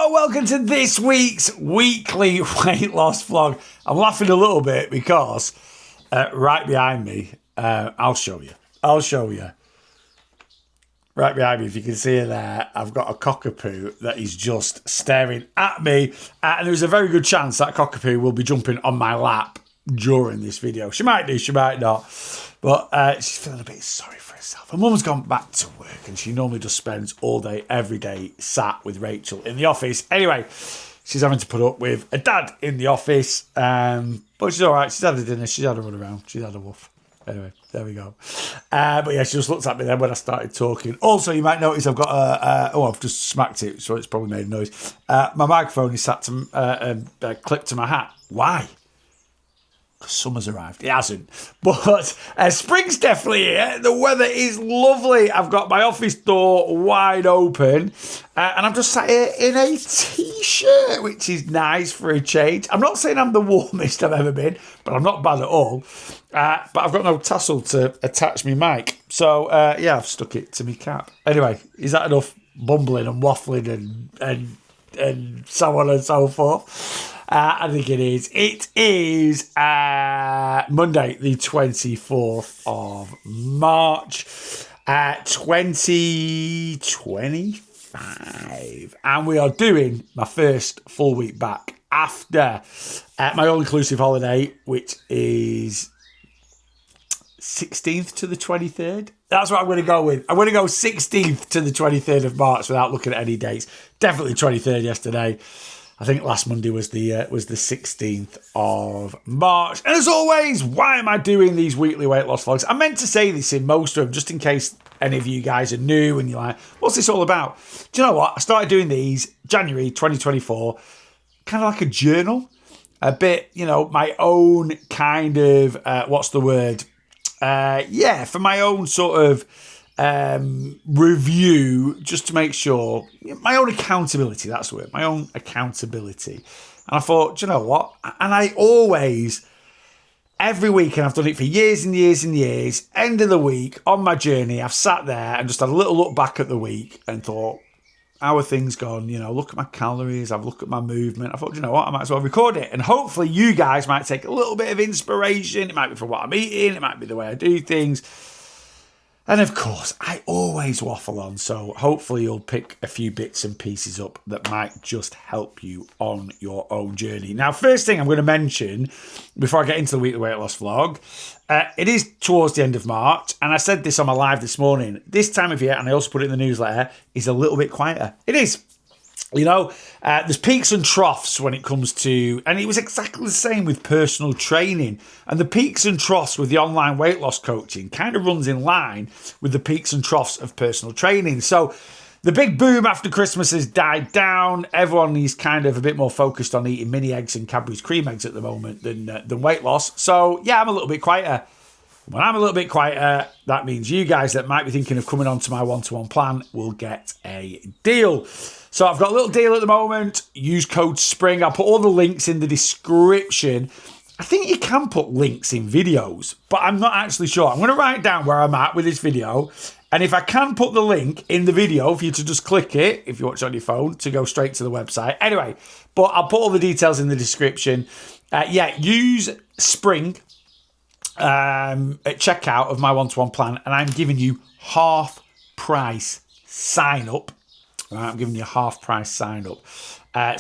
Hello, welcome to this week's weekly weight loss vlog. I'm laughing a little bit because right behind me, I'll show you. Right behind me, if you can see it there, I've got a cockapoo that is just staring at me. And there's a very good chance that cockapoo will be jumping on my lap during this video. She might do, she might not. But she's feeling a bit sorry for herself. Her mum's gone back to work and she normally just spends all day, every day, sat with Rachel in the office. Anyway, she's having to put up with a dad in the office. But she's all right. She's had a dinner. She's had a run around. She's had a woof. Anyway, there we go. But yeah, she just looked at me then when I started talking. Also, you might notice I've got I've just smacked it, so it's probably made a noise. My microphone is sat to clipped to my hat. Why? Because summer's arrived. It hasn't. But spring's definitely here. The weather is lovely. I've got my office door wide open. And I'm just sat here in a T-shirt, which is nice for a change. I'm not saying I'm the warmest I've ever been, but I'm not bad at all. But I've got no tassel to attach my mic. So, I've stuck it to my cap. Anyway, is that enough bumbling and waffling and so on and so forth? I think it is. It is Monday, the 24th of March, 2025. And we are doing my first full week back after my all-inclusive holiday, which is 16th to the 23rd. That's what I'm going to go with. I'm going to go 16th to the 23rd of March without looking at any dates. Definitely 23rd yesterday. I think last Monday was the 16th of March. And as always, why am I doing these weekly weight loss vlogs? I meant to say this in most of them, just in case any of you guys are new and you're like, what's this all about? Do you know what? I started doing these January 2024, kind of like a journal. A bit, my own kind of, for my own sort of review, just to make sure, my own accountability, that's the word, my own accountability. And I thought, do you know what? And I always, every week, and I've done it for years and years and years, end of the week, on my journey, I've sat there and just had a little look back at the week and thought, how are things gone? Look at my calories, I've looked at my movement. I thought, you know what, I might as well record it. And hopefully you guys might take a little bit of inspiration. It might be from what I'm eating, it might be the way I do things. And of course, I always waffle on, so hopefully you'll pick a few bits and pieces up that might just help you on your own journey. Now, first thing I'm going to mention, before I get into the weekly weight loss vlog, it is towards the end of March, and I said this on my live this morning, this time of year, and I also put it in the newsletter, is a little bit quieter. It is. There's peaks and troughs when it comes to, and it was exactly the same with personal training. And the peaks and troughs with the online weight loss coaching kind of runs in line with the peaks and troughs of personal training. So the big boom after Christmas has died down. Everyone is kind of a bit more focused on eating mini eggs and Cadbury's cream eggs at the moment than weight loss. So yeah, I'm a little bit quieter. When I'm a little bit quieter, that means you guys that might be thinking of coming onto my one-to-one plan will get a deal. So I've got a little deal at the moment. Use code SPRING. I'll put all the links in the description. I think you can put links in videos, but I'm not actually sure. I'm going to write down where I'm at with this video. And if I can put the link in the video for you to just click it, if you watch on your phone, to go straight to the website. Anyway, but I'll put all the details in the description. Use SPRING at checkout of my one-to-one plan, and I'm giving you half price sign up. Right, I'm giving you a half price sign up.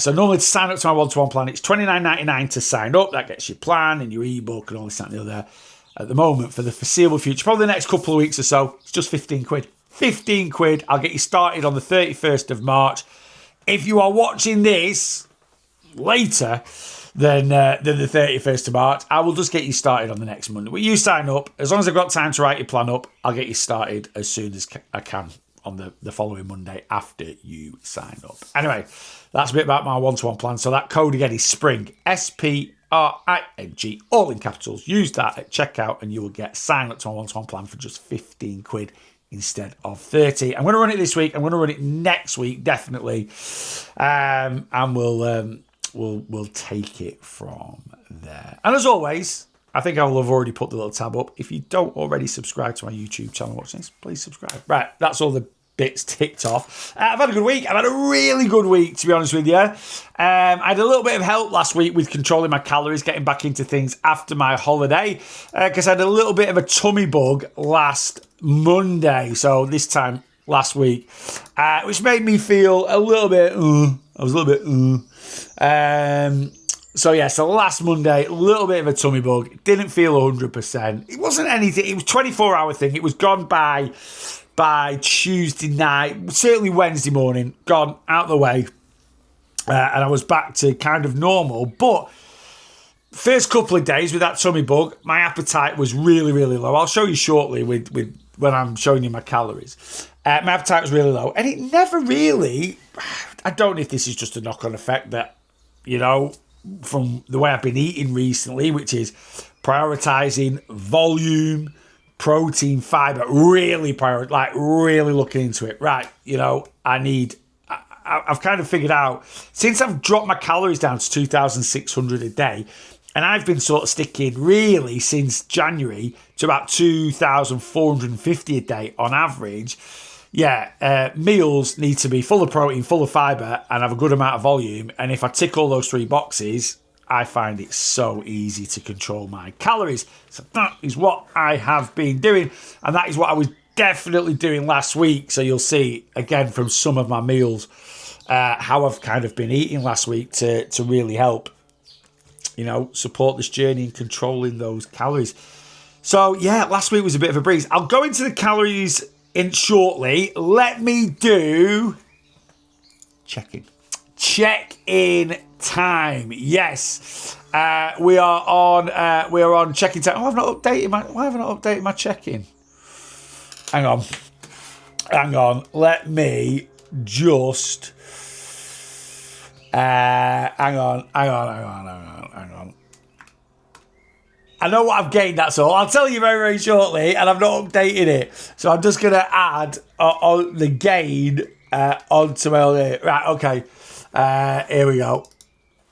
So normally to sign up to my one-to-one plan, it's $29.99 to sign up. That gets your plan and your ebook and all this, that and the other. At the moment, for the foreseeable future, probably the next couple of weeks or so, it's just 15 quid. 15 quid. I'll get you started on the 31st of March. If you are watching this later than the 31st of March, I will just get you started on the next Monday. But you sign up. As long as I've got time to write your plan up, I'll get you started as soon as I can on the following Monday after you sign up. Anyway, that's a bit about my one-to-one plan. So that code again is SPRING, SPRING, all in capitals. Use that at checkout and you will get signed up to my one-to-one plan for just 15 quid instead of 30. I'm going to run it this week. I'm going to run it next week, definitely. And we'll take it from there. And as always, I think I will have already put the little tab up. If you don't already subscribe to my YouTube channel watching this, please subscribe. Right, that's all the bits ticked off. I've had a good week. I've had a really good week, to be honest with you. I had a little bit of help last week with controlling my calories, getting back into things after my holiday, because I had a little bit of a tummy bug last Monday. So this time last week, which made me feel a little bit, I was a little bit, so last Monday, a little bit of a tummy bug. Didn't feel 100%. It wasn't anything. It was a 24-hour thing. It was gone by Tuesday night, certainly Wednesday morning, gone out the way. And I was back to kind of normal. But first couple of days with that tummy bug, my appetite was really, really low. I'll show you shortly with when I'm showing you my calories. My appetite was really low. And it never really, I don't know if this is just a knock-on effect that, from the way I've been eating recently, which is prioritizing volume, protein, fiber, really looking into it. Right, I've kind of figured out, since I've dropped my calories down to 2,600 a day, and I've been sort of sticking really since January to about 2,450 a day on average. Meals need to be full of protein, full of fibre, and have a good amount of volume. And if I tick all those 3 boxes, I find it so easy to control my calories. So that is what I have been doing. And that is what I was definitely doing last week. So you'll see, again, from some of my meals, how I've kind of been eating last week to really help, support this journey in controlling those calories. So, last week was a bit of a breeze. I'll go into the calories in shortly. Let me do check-in time. Yes, we are on check-in time. Why haven't I not updated my check-in? Hang on. Let me just hang on. I know what I've gained, that's all. I'll tell you very, very shortly, and I've not updated it. So I'm just going to add on the gain onto my own. Right, okay. Here we go.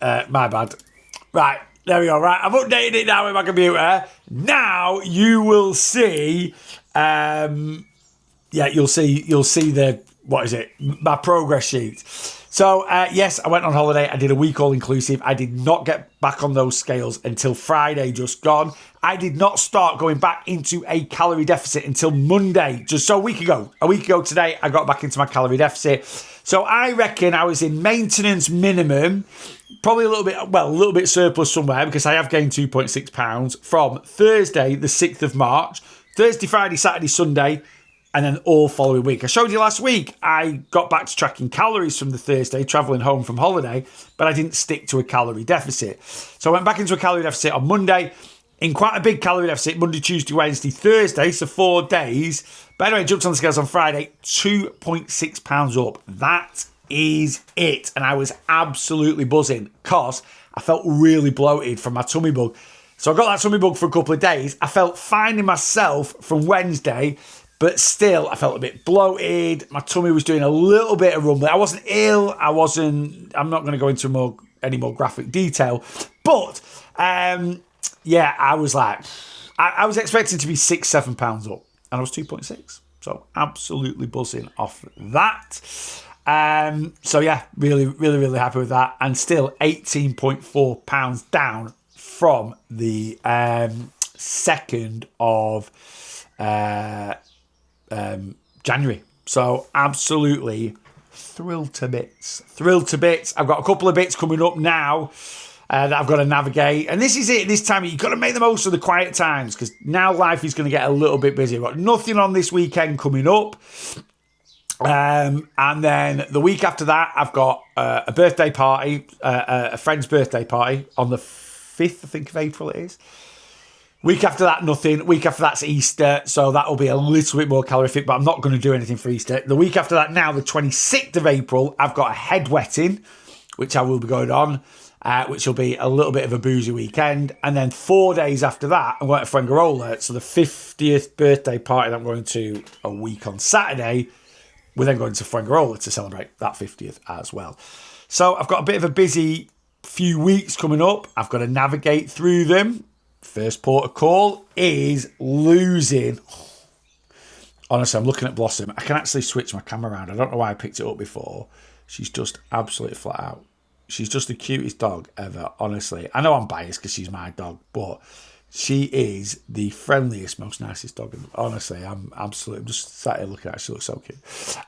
My bad. Right, there we go. Right, I've updated it now with my computer. Now you will see, you'll see my progress sheet. So, yes, I went on holiday. I did a week all-inclusive. I did not get back on those scales until Friday just gone. I did not start going back into a calorie deficit until Monday, just so a week ago. A week ago today, I got back into my calorie deficit. So I reckon I was in maintenance minimum, probably a little bit surplus somewhere, because I have gained 2.6 pounds from Thursday, the 6th of March, Thursday, Friday, Saturday, Sunday, and then all following week. I showed you last week, I got back to tracking calories from the Thursday, travelling home from holiday, but I didn't stick to a calorie deficit. So I went back into a calorie deficit on Monday, in quite a big calorie deficit, Monday, Tuesday, Wednesday, Thursday, so 4 days. But anyway, jumped on the scales on Friday, 2.6 pounds up. That is it. And I was absolutely buzzing because I felt really bloated from my tummy bug. So I got that tummy bug for a couple of days. I felt fine in myself from Wednesday, but still, I felt a bit bloated. My tummy was doing a little bit of rumbling. I wasn't ill. I'm not going to go into any more graphic detail. But, I was like, I was expecting to be 6-7 pounds up. And I was 2.6. So, absolutely buzzing off that. Really, really, really happy with that. And still 18.4 pounds down from the 2nd of January. So absolutely thrilled to bits. I've got a couple of bits coming up now that I've got to navigate. And this is it. This time you've got to make the most of the quiet times, because now life is going to get a little bit busy. I've got nothing on this weekend coming up. And then the week after that, I've got a birthday party, a friend's birthday party on the 5th, I think, of April it is. Week after that, nothing. Week after that's Easter, so that'll be a little bit more calorific, but I'm not going to do anything for Easter. The week after that now, the 26th of April, I've got a head wetting, which I will be going on, which will be a little bit of a boozy weekend. And then 4 days after that, I'm going to Fuengirola. So the 50th birthday party that I'm going to a week on Saturday, we're then going to Fuengirola to celebrate that 50th as well. So I've got a bit of a busy few weeks coming up. I've got to navigate through them. First port of call is losing Honestly, I'm looking at Blossom. I can actually switch my camera around. I don't know why I picked it up before. She's just absolutely flat out. She's just the cutest dog ever, honestly. I know I'm biased because she's my dog, but she is the friendliest, most nicest dog. Honestly, I'm just sat here looking at her. She looks so cute.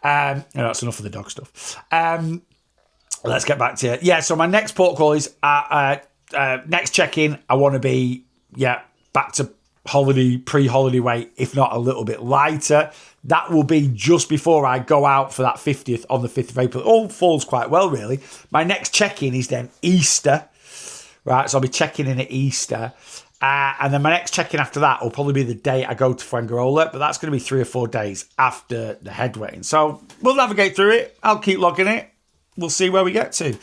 That's enough of the dog stuff. Let's get back to it. Yeah, so my next port call is next check-in. I want to be, back to pre-holiday weight, if not a little bit lighter. That will be just before I go out for that 50th on the 5th of April. It all falls quite well, really. My next check-in is then Easter, right? So I'll be checking in at Easter. And then my next check-in after that will probably be the day I go to Fuengirola, but that's going to be 3 or 4 days after the head weighing. So we'll navigate through it. I'll keep logging it. We'll see where we get to.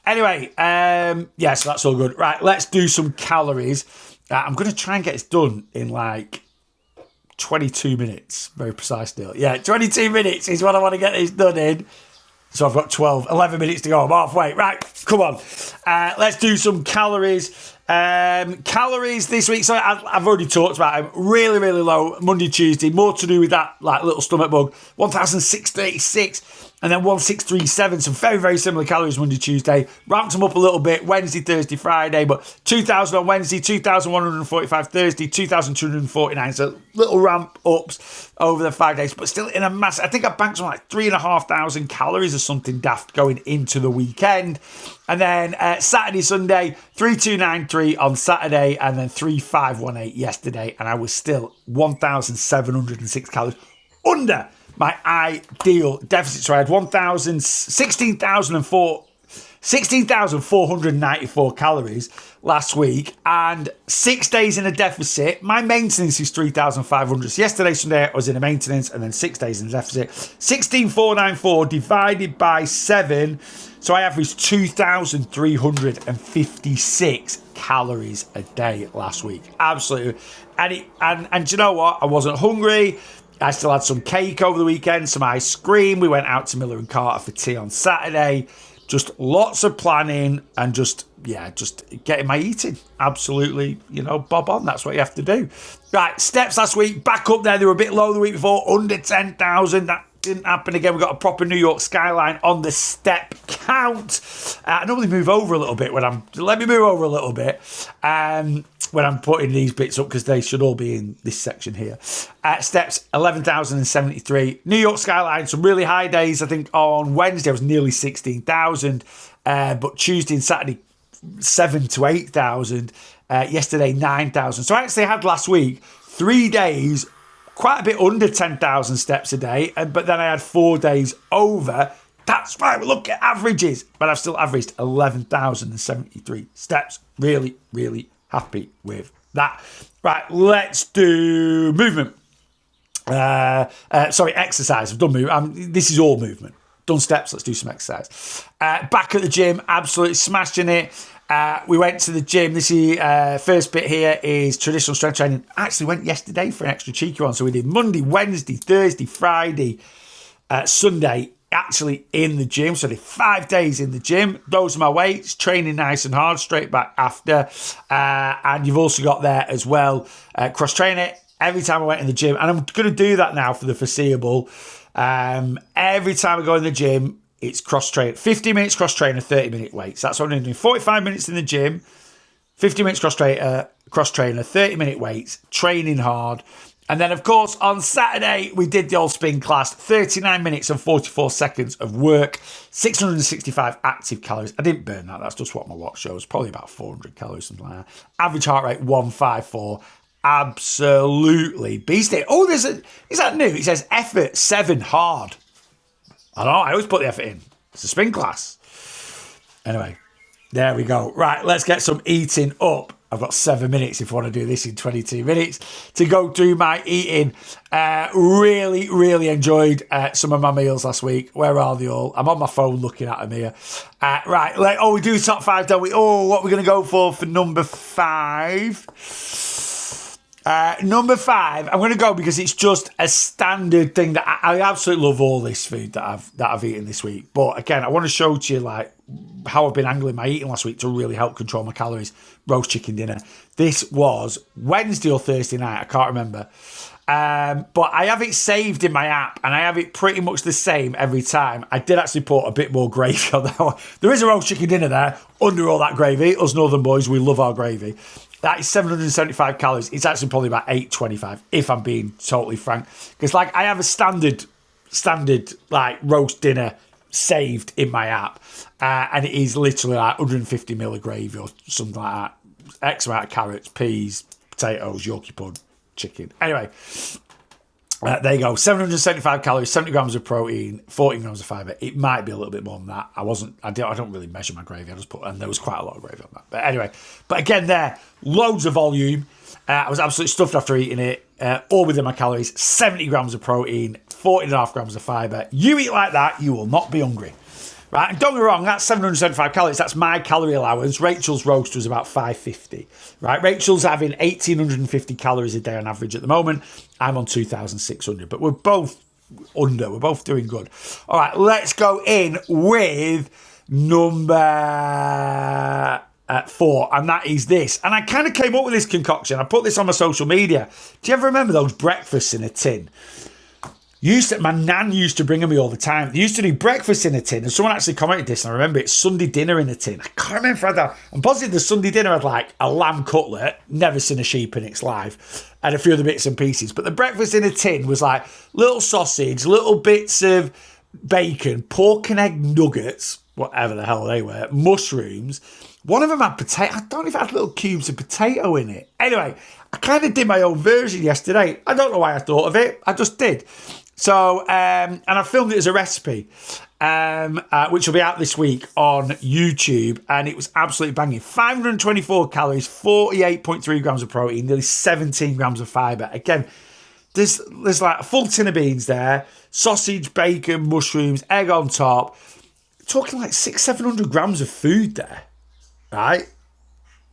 Anyway, so that's all good. Right, let's do some calories. I'm going to try and get this done in like 22 minutes. Very precise deal. Yeah, 22 minutes is what I want to get this done in. So I've got 11 minutes to go. I'm halfway. Right, come on. Let's do some calories. Calories this week. So I've already talked about them. Really, really low. Monday, Tuesday. More to do with that like little stomach bug. 1,636 and then 1,637. So very, very similar calories Monday, Tuesday. Ramped them up a little bit. Wednesday, Thursday, Friday. But 2,000 on Wednesday, 2,145 Thursday, 2,249. So little ramp ups over the 5 days. But still in a mass. I think I banked something like 3,500 calories or something daft going into the weekend. And then Saturday, Sunday, 3,293 on Saturday, and then 3,518 yesterday. And I was still 1,706 calories under my ideal deficit. So I had 16,494 calories last week, and 6 days in a deficit. My maintenance is 3,500. So yesterday, Sunday, I was in a maintenance, and then 6 days in a deficit. 16,494 divided by 7. So I averaged 2,356 calories a day last week. Absolutely. And do you know what? I wasn't hungry. I still had some cake over the weekend, some ice cream. We went out to Miller and Carter for tea on Saturday. Just lots of planning and just getting my eating. Absolutely, bob on. That's what you have to do. Right, steps last week, back up there. They were a bit low the week before, under 10,000. That didn't happen again. We got a proper New York skyline on the step count. I normally move over a little bit let me move over a little bit when I'm putting these bits up, because they should all be in this section here. Steps 11,073. New York skyline, some really high days. I think on Wednesday I was nearly 16,000, but Tuesday and Saturday 7,000 to 8,000. Yesterday 9,000. So I actually had last week 3 days quite a bit under 10,000 steps a day, but then I had 4 days over. That's right, we look at averages, but I've still averaged 11,073 steps. Really, really happy with that. Right, let's do movement. Exercise. I've done movement. This is all movement. Done steps, let's do some exercise. Back at the gym, absolutely smashing it. We went to the gym. This is first bit here is traditional strength training. I actually went yesterday for an extra cheeky one. So we did Monday, Wednesday, Thursday, Friday, Sunday, actually in the gym. So I did 5 days in the gym. Those are my weights, training nice and hard, straight back after. And you've also got there as well, cross trainer every time I went in the gym. And I'm going to do that now for the foreseeable. Every time I go in the gym, it's cross train, 50 minutes cross trainer, 30-minute weights. That's what I'm doing. 45 minutes in the gym, 50 minutes cross trainer, 30-minute weights, training hard. And then, of course, on Saturday, we did the old spin class, 39 minutes and 44 seconds of work, 665 active calories. I didn't burn that. That's just what my watch shows. Probably about 400 calories, something like that. Average heart rate, 154. Absolutely beastie. Oh, is that new? It says effort 7 hard. I don't know. I always put the effort in. It's a spin class. Anyway, there we go. Right, let's get some eating up. I've got 7 minutes if I want to do this in 22 minutes to go through my eating. Really, really enjoyed some of my meals last week. Where are they all? I'm on my phone looking at them here. Right, we do top 5, don't we? Oh, what we're going to go for number 5. Number 5, I'm going to go because it's just a standard thing that I absolutely love all this food that I've eaten this week. But again, I want to show to you like how I've been angling my eating last week to really help control my calories. Roast chicken dinner. This was Wednesday or Thursday night, I can't remember. But I have it saved in my app, and I have it pretty much the same every time. I did actually put a bit more gravy on that one. There is a roast chicken dinner there under all that gravy. Us Northern boys, we love our gravy. That is 775 calories. It's actually probably about 825, if I'm being totally frank. Because like I have a standard like roast dinner saved in my app, and it is literally like 150 ml of gravy or something like that. X amount of carrots, peas, potatoes, Yorkie pud, chicken. Anyway, there you go. 775 calories, 70 grams of protein, 14 grams of fibre. It might be a little bit more than that. I don't really measure my gravy. I just put, and there was quite a lot of gravy on that. But anyway, again there, loads of volume. I was absolutely stuffed after eating it. All within my calories, 70 grams of protein, 14.5 grams of fibre. You eat like that, you will not be hungry. Right, and don't get me wrong, that's 775 calories. That's my calorie allowance. Rachel's roast was about 550. Right, Rachel's having 1,850 calories a day on average at the moment. I'm on 2,600, but we're both under. We're both doing good. All right, let's go in with number 4, and that is this. And I kind of came up with this concoction. I put this on my social media. Do you ever remember those breakfasts in a tin? My nan used to bring them me all the time. They used to do breakfast in a tin, and someone actually commented this, and I remember it's Sunday dinner in a tin. I can't remember if I had that. I'm positive the Sunday dinner had like a lamb cutlet, never seen a sheep in its life, and a few other bits and pieces. But the breakfast in a tin was like little sausage, little bits of bacon, pork and egg nuggets, whatever the hell they were, mushrooms. One of them had potato. I don't know if it had little cubes of potato in it. Anyway, I kind of did my own version yesterday. I don't know why I thought of it. I just did. So, and I filmed it as a recipe, which will be out this week on YouTube, and it was absolutely banging. 524 calories, 48.3 grams of protein, nearly 17 grams of fibre. Again, there's like a full tin of beans there, sausage, bacon, mushrooms, egg on top. Talking like 600-700 grams of food there, right?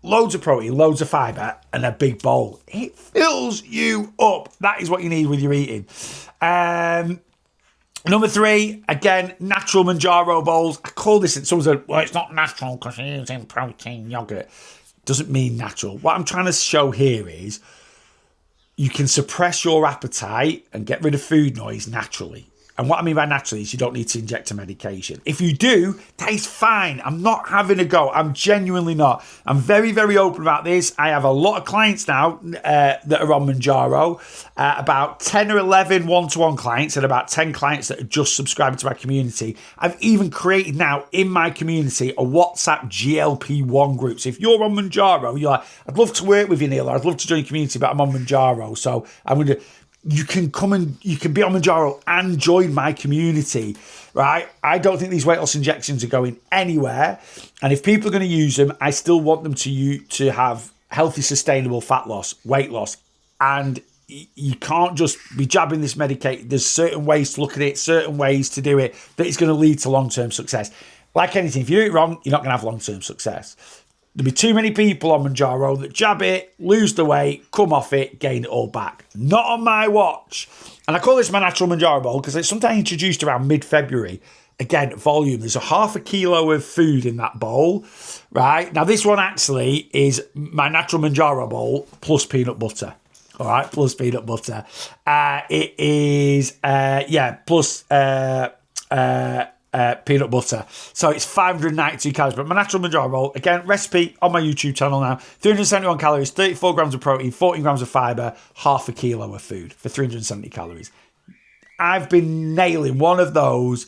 Loads of protein, loads of fibre, and a big bowl. It fills you up. That is what you need with your eating. Number 3, again, natural Manjaro bowls. I call this, someone said, well, it's not natural because you're using protein yogurt. Doesn't mean natural. What I'm trying to show here is you can suppress your appetite and get rid of food noise naturally. And what I mean by naturally is you don't need to inject a medication. If you do, that is fine. I'm not having a go. I'm genuinely not. I'm very, very open about this. I have a lot of clients now that are on Manjaro. About 10 or 11 one-to-one clients and about 10 clients that are just subscribing to my community. I've even created now in my community a WhatsApp GLP-1 group. So if you're on Manjaro, you're like, I'd love to work with you, Neil. I'd love to join your community, but I'm on Manjaro. So I'm going to... You can come and you can be on Manjaro and join my community, right? I don't think these weight loss injections are going anywhere. And if people are going to use them, I still want them to have healthy, sustainable fat loss, weight loss. And you can't just be jabbing this medication. There's certain ways to look at it, certain ways to do it that is going to lead to long-term success. Like anything, if you do it wrong, you're not going to have long-term success. There'll be too many people on Manjaro that jab it, lose the weight, come off it, gain it all back. Not on my watch. And I call this my natural Manjaro bowl because it's something I introduced around mid-February. Again, volume. There's a half a kilo of food in that bowl, right? Now, this one actually is my natural Manjaro bowl plus peanut butter. All right, plus peanut butter. It is, plus... peanut butter. So it's 592 calories. But my natural Manjaro roll, again, recipe on my YouTube channel now. 371 calories, 34 grams of protein, 14 grams of fibre, half a kilo of food for 370 calories. I've been nailing one of those,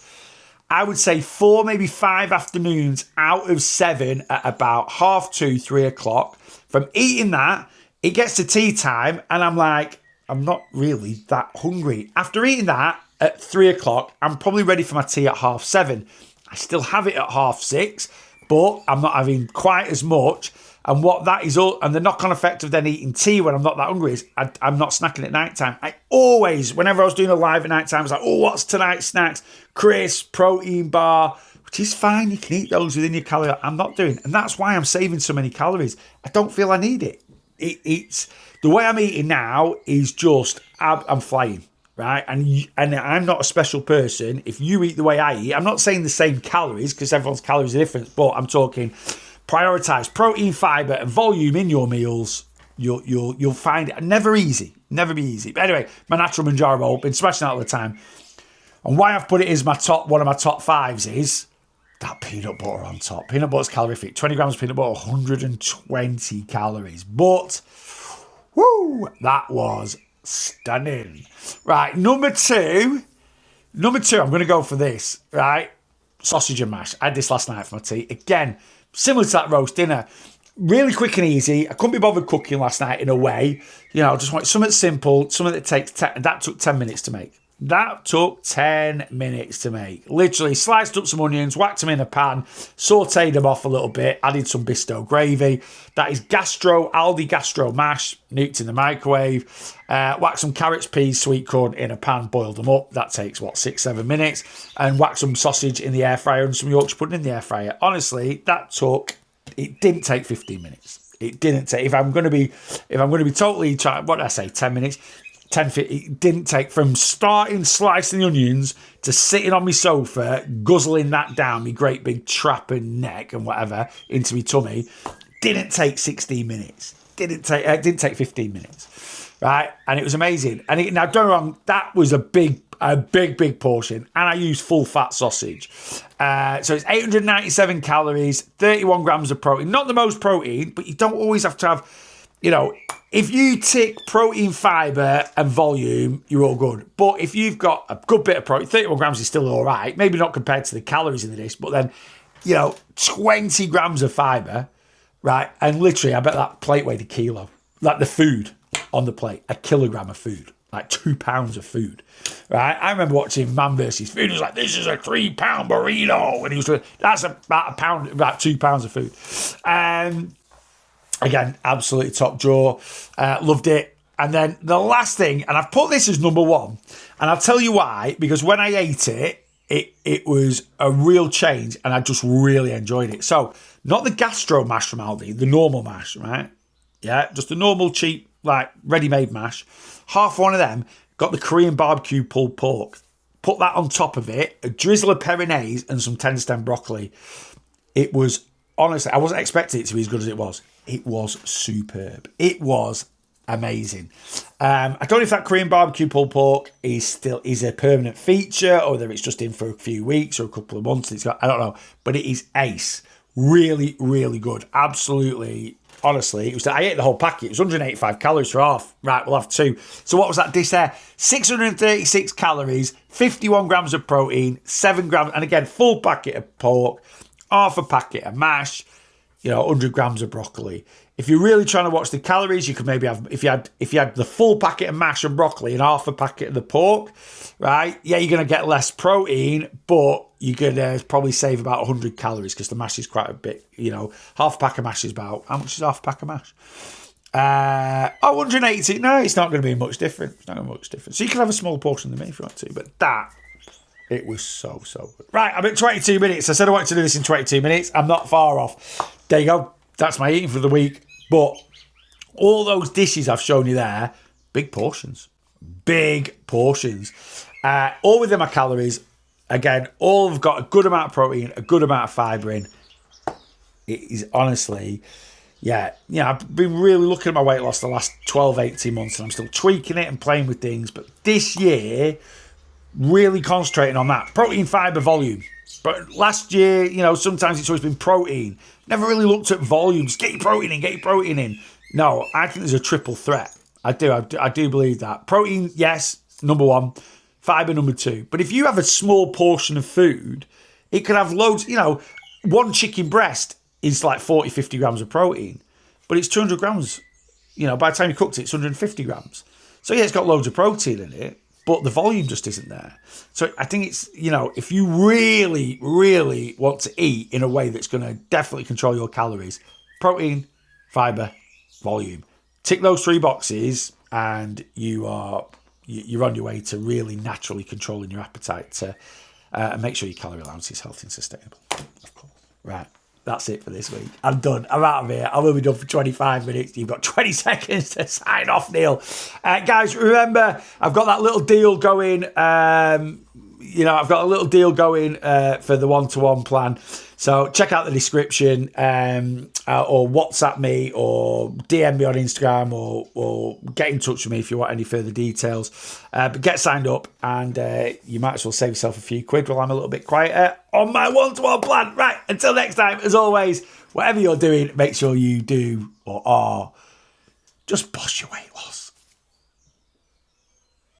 I would say 4, maybe 5 afternoons out of 7 at about 2:30, 3 o'clock. From eating that, it gets to tea time and I'm like, I'm not really that hungry. After eating that, at 3 o'clock, I'm probably ready for my tea at 7:30. I still have it at 6:30, but I'm not having quite as much. And what that is, and the knock-on effect of then eating tea when I'm not that hungry is I'm not snacking at night time. I always, whenever I was doing a live at night time, I was like, oh, what's tonight's snacks? Crisp, protein bar, which is fine. You can eat those within your calorie. I'm not doing. And that's why I'm saving so many calories. I don't feel I need it. It's the way I'm eating now is just, I'm flying. Right, and I'm not a special person. If you eat the way I eat, I'm not saying the same calories because everyone's calories are different, but I'm talking prioritize protein, fibre, and volume in your meals. You'll find it never easy. Never be easy. But anyway, my natural Manjaro bowl, been smashing out all the time. And why I've put it as one of my top fives is that peanut butter on top. Peanut butter's calorific. 20 grams of peanut butter, 120 calories. But, woo, that was stunning. Right, number two, I'm going to go for this, right? Sausage and mash. I had this last night for my tea. Again, similar to that roast dinner. Really quick and easy. I couldn't be bothered cooking last night in a way. You know, just want something simple, something that takes that took 10 minutes to make. That took 10 minutes to make. Literally sliced up some onions, whacked them in a pan, sauteed them off a little bit, added some Bisto gravy. That is Aldi Gastro mash, nuked in the microwave. Whack some carrots, peas, sweet corn in a pan, boiled them up. That takes, 6-7 minutes. And whack some sausage in the air fryer and some Yorkshire pudding in the air fryer. Honestly, it didn't take 15 minutes. It didn't take, if I'm going to be totally, what did I say, 10 minutes? 10 feet. It didn't take from starting slicing the onions to sitting on my sofa, guzzling that down, my great big trap and neck and whatever into my tummy. Didn't take 16 minutes. Didn't take 15 minutes. Right? And it was amazing. And now don't get me wrong, that was a big portion. And I used full fat sausage. So it's 897 calories, 31 grams of protein. Not the most protein, but you don't always have to have, if you tick protein, fibre and volume, you're all good. But if you've got a good bit of protein, 31 grams is still all right. Maybe not compared to the calories in the dish, but then, 20 grams of fibre, right? And literally, I bet that plate weighed a kilo. Like the food on the plate, a kilogram of food, like 2 pounds of food, right? I remember watching Man vs. Food. He was like, this is a 3 pound burrito. And that's about 2 pounds of food. Again, absolutely top drawer. Loved it. And then the last thing, and I've put this as number one, and I'll tell you why, because when I ate it, it was a real change, and I just really enjoyed it. So, not the gastro mash from Aldi, the normal mash, right? Yeah, just a normal, cheap, ready-made mash. Half one of them got the Korean barbecue pulled pork. Put that on top of it, a drizzle of Peronaise and some tender stem broccoli. It was, honestly, I wasn't expecting it to be as good as it was. It was superb. It was amazing. I don't know if that Korean barbecue pulled pork is a permanent feature or whether it's just in for a few weeks or a couple of months. I don't know, but it is ace. Really, really good. Absolutely. Honestly, I ate the whole packet. It was 185 calories for half. Right, we'll have two. So what was that dish there? 636 calories, 51 grams of protein, 7 grams, and again, full packet of pork, half a packet of mash, 100 grams of broccoli. If you're really trying to watch the calories, you could maybe have, if you had the full packet of mash and broccoli and half a packet of the pork, right? Yeah, you're going to get less protein, but you're going to probably save about 100 calories because the mash is quite a bit, half a pack of mash is about, how much is half a pack of mash? 180. No, it's not going to be much different. It's not going to be much different. So you can have a small portion of me if you want to, but it was so good. Right, I'm at 22 minutes. I said I wanted to do this in 22 minutes. I'm not far off. There you go. That's my eating for the week. But all those dishes I've shown you there, big portions. Big portions. All within my calories. Again, all have got a good amount of protein, a good amount of fibre in. It is honestly, I've been really looking at my weight loss the last 12, 18 months and I'm still tweaking it and playing with things. But this year, really concentrating on that. Protein, fibre, volume. But last year, sometimes it's always been protein. Never really looked at volumes. Get your protein in. No, I think there's a triple threat. I do believe that. Protein, yes, number one. Fibre, number two. But if you have a small portion of food, it could have loads, one chicken breast is like 40, 50 grams of protein. But it's 200 grams. By the time you cooked it, it's 150 grams. So yeah, it's got loads of protein in it. But the volume just isn't there. So I think it's, if you really, really want to eat in a way that's going to definitely control your calories, protein, fibre, volume. Tick those 3 boxes and you're on your way to really naturally controlling your appetite to and make sure your calorie allowance is healthy and sustainable, of course. Right. That's it for this week. I'm done. I'm out of here. I will be done for 25 minutes. You've got 20 seconds to sign off, Neil. Guys, remember, I've got that little deal going. I've got a little deal going for the one-to-one plan. So check out the description, or WhatsApp me, or DM me on Instagram, or get in touch with me if you want any further details. But get signed up, and you might as well save yourself a few quid while I'm a little bit quieter on my one-to-one plan. Right, until next time, as always, whatever you're doing, make sure you do or are just boss your weight loss.